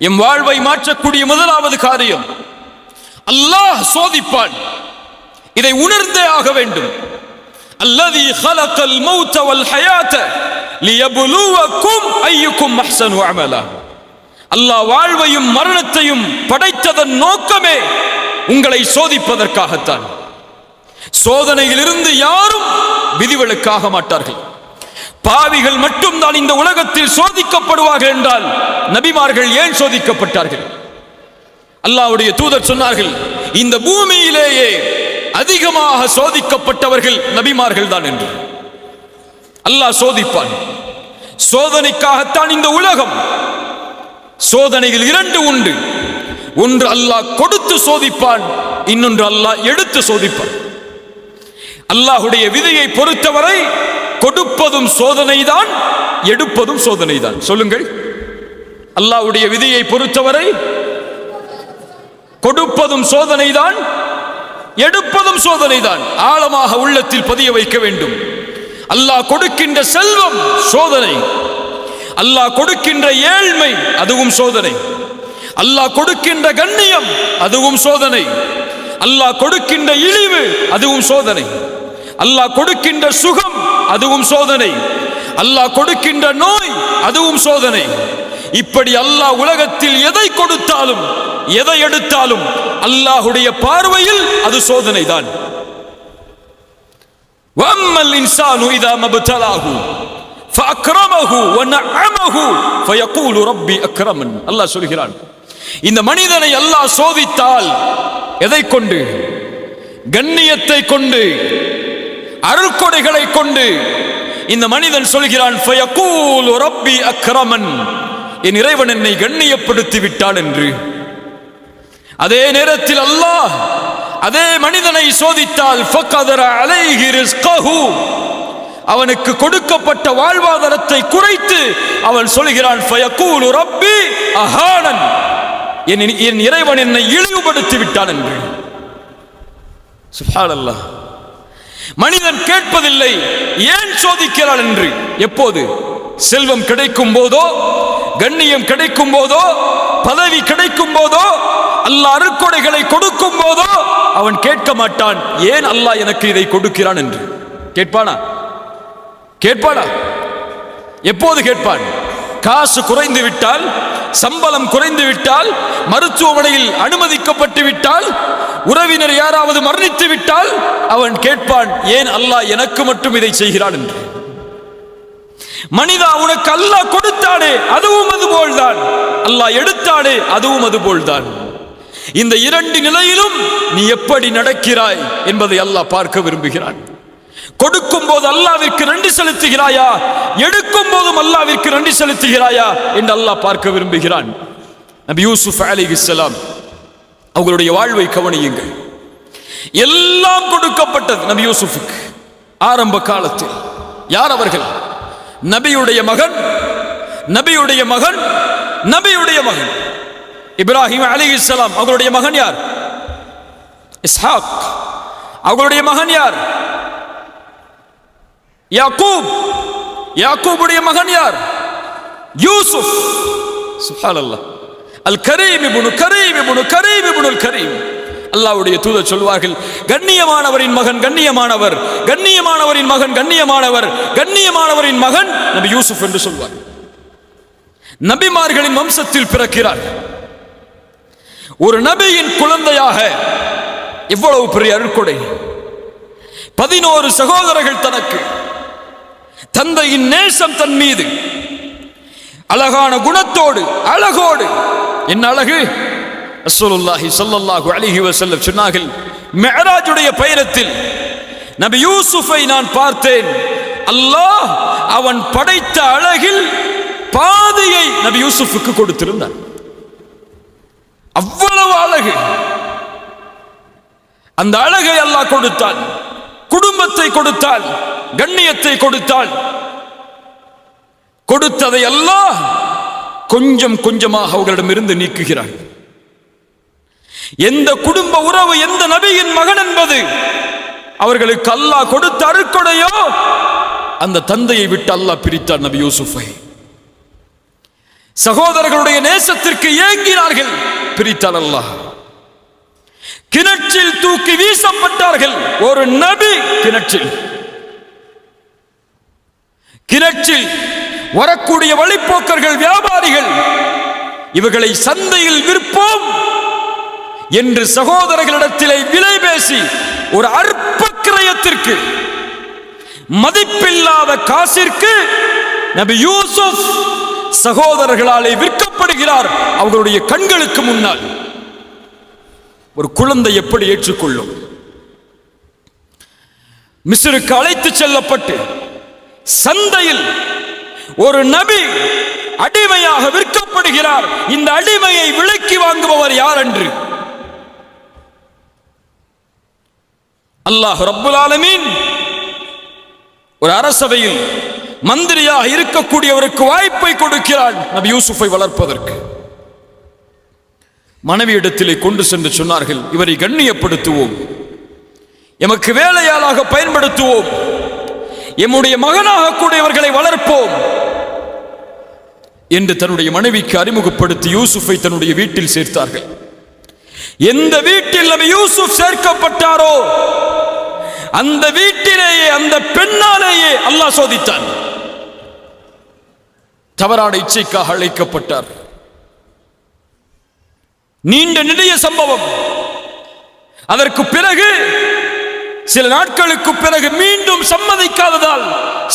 M வாழ்வை மாற்றக்கூடிய முதலாவது காரியம், அல்லாஹ் சோதிப்பான். இதை உணர்ந்தே ஆக வேண்டும். அல்லதி خلقல் மௌத வல் ஹயாத லியப்லுவக்கும் அய்யுக்கும் அஹ்ஸனு அமலா. அல்லாஹ் வாழ்வையும் மரணத்தையும் படைத்ததன் நோக்கமே உங்களை சோதிப்பதற்காகத்தான். சோதனையிலிருந்து யாரும் விதிவிலக்காக மாட்டார்கள். பாவிகள் மட்டும்தான் இந்த உலகத்தில் சோதிக்கப்படுவார்கள் என்றால் நபிமார்கள் ஏன் சோதிக்கப்பட்டார்கள்? அல்லாஹ்வுடைய தூதர் சொன்னார்கள், இந்த பூமியிலேயே அதிகமாக சோதிக்கப்பட்டவர்கள் நபிமார்கள் தான் என்று. அல்லாஹ் சோதிப்பான். சோதனைக்காகத்தான் இந்த உலகம். சோதனைகள் இரண்டு உண்டு. ஒன்று அல்லாஹ் கொடுத்து சோதிப்பான், இன்னொன்று அல்லாஹ் எடுத்து சோதிப்பான். அல்லாஹ்வுடைய விதியை பொறுத்தவரை கொடுப்பதும் சோதனைதான், எடுப்பதும் சோதனைதான். சொல்லுங்கள், அல்லாஹ்வுடைய விதியை பொறுத்தவரை கொடுப்பதும் சோதனைதான், எடுப்பதும் சோதனைதான். ஆழமாக உள்ளத்தில் பதிய வைக்க வேண்டும். அல்லாஹ் கொடுக்கின்ற செல்வம் சோதனை, அல்லாஹ் கொடுக்கின்ற ஏழ்மை அதுவும் சோதனை, அல்லாஹ் கொடுக்கின்ற கண்ணியம் அதுவும் சோதனை, அல்லாஹ் கொடுக்கின்ற இழிவு அதுவும் சோதனை, அல்லாஹ் கொடுக்கின்ற சுகம் அதுவும் சோதனை, அல்லாஹ் கொடுக்கின்ற நோய் அதுவும் சோதனை. இப்படி அல்லாஹ் உலகத்தில் எதை கொடுத்தாலும் எதை எடுத்தாலும் அல்லாஹ்வுடைய பார்வையில் அது சோதனை தான். வம்மல் இன்சானு இதா மப்தலாஹு ஃபஅக்ரமஹு வநஅமஹு ஃபயகூலு ரப்பி அக்ரமன். அல்லாஹ் சொல்கிறான், இந்த மனிதனை அல்லாஹ் சோதித்தால் எதை கொண்டு? கண்ணியத்தை கொண்டு, அருள்கொடைகளை கொண்டு. இந்த மனிதன் சொல்கிறான், ஃபயகூலு ரப்பி அக்ரமன், என் இறைவன் என்னை கண்ணியப்படுத்தி விட்டான் என்று. அதே நேரத்தில் அல்லாஹ் அதே மனிதனை சோதித்தால் ஃபகதர அலைஹி ரிஸ்கஹு, அவனுக்கு கொடுக்கப்பட்ட வாழ்வாதாரத்தை குறைத்து அவன் சொல்கிறான், ஃபயகூலு ரப்பி அஹானன், என் இறைவன் என்னை இழிவுபடுத்தி விட்டான் என்று. சுப்ஹானல்லாஹ். மனிதன் கேட்பதில்லை ஏன் சோதிக்கிறான் என்று. எப்போது? செல்வம் கிடைக்கும் போதோ, கண்ணியம் கிடைக்கும் போதோ, பதவி கிடைக்கும் போதோ, அல்லாஹ் அருட்கொடைகளை கொடுக்கும் போதோ அவன் கேட்க மாட்டான், ஏன் அல்லாஹ் எனக்கு இதை கொடுக்கிறான் என்று. கேட்பானா? கேட்பானா? எப்போது கேட்பான்? காசு குறைந்து விட்டால், சம்பளம் குறைந்து விட்டால், மருத்துவமனையில் அனுமதிக்கப்பட்டு விட்டால், உறவினர் யாராவது மரணித்து விட்டால் அவன் கேட்பான், ஏன் அல்லாஹ் எனக்கு மட்டும் இதை செய்கிறான் என்று. மனிதா, உனக்கு அல்லாஹ் கொடுத்தானே அதுவும் அதுபோல்தான், அல்லாஹ் எடுத்தானே அதுவும் அதுபோல்தான். இந்த இரண்டு நிலையிலும் நீ எப்படி நடக்கிறாய் என்பதை அல்லாஹ் பார்க்க விரும்புகிறான். கொடுக்கும் போது அல்லாஹ்விற்கு நன்றி செலுத்துகிறாயா, எடுக்கும் போதும் அல்லாஹ்விற்கு நன்றி செலுத்துகிறாயா என்று அல்லாஹ் பார்க்க விரும்புகிறான். நபி யூசுப் அலைஹிஸ்ஸலாம் அவர்களுடைய வாழ்வை கவனியுங்கள். எல்லாம் கொடுக்கப்பட்டது நபி யூசுஃபுக்கு. ஆரம்ப காலத்தில் யார் அவர்கள்? நபியுடைய மகன், நபியுடைய மகன், நபியுடைய மகன் இப்ராஹிம் அலைஹிஸ்ஸலாம். அவர்களுடைய மகன் யார்? இஸ்ஹாக். அவர்களுடைய மகன் யார்? யாக்கூப். யாக்கூபுடைய மகன் யார்? யூசுப். சுப்ஹானல்லாஹ். அல் கரீம் இப்னு கரீம் இப்னு கரீம் இப்னுல் கரீம். அல்லாஹ்வுடைய தூதர் சொல்வார்கள், கண்ணியமானவரின் மகன் கண்ணியமானவர், கண்ணியமானவரின் மகன் கண்ணியமானவர், கண்ணியமானவரின் மகன் நபி யூசுப் என்று சொல்வார். நபிமார்களின் வம்சத்தில் பிறக்கிறார். ஒரு நபியின் குழந்தையாக இவ்வளவு பெரிய அருட்கொடை. 11 சகோதரர்கள் தனக்கு. தந்தையின் நேசம் தன் மீது, அழகான குணத்தோடு, அழகோடு. என்ன அழகு! ரசூலுல்லாஹி ஸல்லல்லாஹு அலைஹி வஸல்லம் சொன்னார்கள், மிஅராஜுடைய பயணத்தில் நபி யூசுஃபை நான் பார்த்தேன். அல்லாஹ் அவன் படைத்த அழகில் பாதியை நபி யூசுஃபுக்கு கொடுத்திருந்தான். அவ்வளவு அழகு. அந்த அழகை அல்லாஹ் கொடுத்தான். குடும்பத்தை கொடுத்தால், கண்ணியத்தை கொடுத்தால், கொடுத்ததை அல்லாஹ் கொஞ்சம் கொஞ்சமாக அவர்களிடமிருந்து நீக்குகிறான். எந்த குடும்ப உறவு, எந்த நபியின் மகன் என்பது அவர்களுக்கு அல்லாஹ் கொடுத்த அருட்கொடையோ அந்த தந்தையை விட்டு அல்லாஹ் பிரித்தார் நபி யூசுஃபை. சகோதரர்களுடைய நேசத்திற்கு ஏங்கினார்கள். பிரித்தால் அல்லாஹ். கிணற்றில் தூக்கி வீசப்பட்டார்கள். ஒரு நபி கிணற்றில் வரக்கூடிய வழிப்போக்கர்கள், வியாபாரிகள், இவர்களை சந்தையில் விற்போம் என்று சகோதரர்களிடத்திலே விலை பேசி ஒரு அற்ப கிரயத்திற்கு, மதிப்பில்லாத காசிற்கு நபி யூசுப் சகோதரர்களாலே விற்கப்படுகிறார். அவர்களுடைய கண்களுக்கு முன்னால். ஒரு குழந்தை எப்படி ஏற்றுக்கொள்ளும்? மிஸ்ருக்கு அழைத்து செல்லப்பட்டு சந்தையில் ஒரு நபி அடிமையாக விற்கப்படுகிறார். இந்த அடிமையை விலைக்கு வாங்குபவர் யார் என்று அல்லாஹ் ரப்புல் ஆலமீன் ஒரு அரசவையில் மந்திரியாக இருக்கக்கூடியவருக்கு வாய்ப்பை கொடுக்கிறார் நபி யூசுஃபை வளர்ப்பதற்கு. மனைவியிடத்திலே கொண்டு சென்று சொன்னார்கள், இவரை கண்ணியப்படுத்துவோம், எமக்கு வேலையாளாக பயன்படுத்துவோம், எம்முடைய மகனாக கூடியவர்களை வளர்ப்போம் என்று தன்னுடைய மனைவிக்கு அறிமுகப்படுத்தி யூசுஃபை தன்னுடைய வீட்டில் சேர்த்தார்கள். எந்த வீட்டில் நபி யூசுப் சேர்க்கப்பட்டாரோ அந்த வீட்டிலேயே அந்த பெண்ணாலேயே அல்லாஹ் சோதித்தான். தவறான இச்சைக்காக அழைக்கப்பட்டார். நீண்ட நெடிய சம்பவம். அதற்கு பிறகு சில நாட்களுக்கு பிறகு மீண்டும் சம்மதிக்காததால்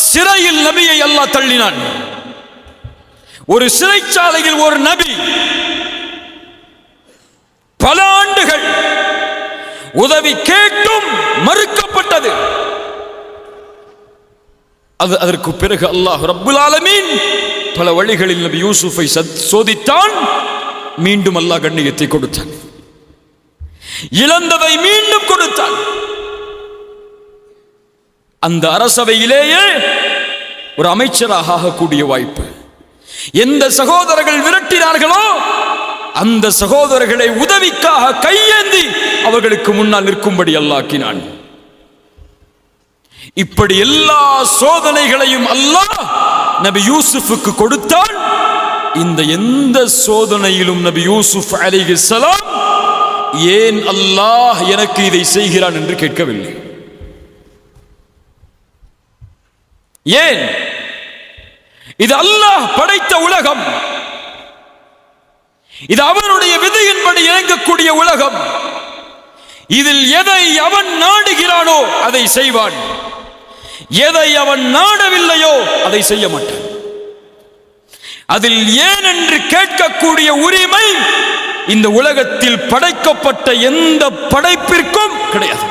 சிறையில் நபியை அல்லாஹ் தள்ளினான். ஒரு சிறைச்சாலையில் ஒரு நபி பல ஆண்டுகள் உதவி கேட்டும் மறுக்கப்பட்டது. அதற்கு பிறகு அல்லாஹ் ரப்புல் ஆலமீன் பல வழிகளில் நபி யூசுஃபை சோதித்தான். மீண்டும் அல்லாஹ் கண்ணியத்தை கொடுத்தான். இழந்ததை மீண்டும் கொடுத்தான். அந்த அரசவையிலேயே ஒரு அமைச்சராக ஆகக்கூடிய வாய்ப்பு. எந்த சகோதரர்கள் விரட்டினார்களோ அந்த சகோதரர்களை உதவிக்காக கையேந்தி அவர்களுக்கு முன்னால் நிற்கும்படி அல்லாஹ்க்கினான். இப்படி எல்லா சோதனைகளையும் அல்லாஹ் நபி யூசுஃபுக்கு கொடுத்தான். இந்த எந்த சோதனையிலும் நபி யூசுப் அலைஹிஸ்ஸலாம் ஏன் அல்லாஹ் எனக்கு இதை செய்கிறான் என்று கேட்கவில்லை. ஏன்? இது அல்லாஹ் படைத்த உலகம், இது அவனுடைய விதியின்படி இறங்கக்கூடிய உலகம். இதில் எதை அவன் நாடுகிறானோ அதை செய்வான், எதை அவன் நாடவில்லையோ அதை செய்ய மாட்டான். அதில் ஏன் என்று கேட்கக்கூடிய உரிமை இந்த உலகத்தில் படைக்கப்பட்ட எந்த படைப்பிற்கும் கிடையாது.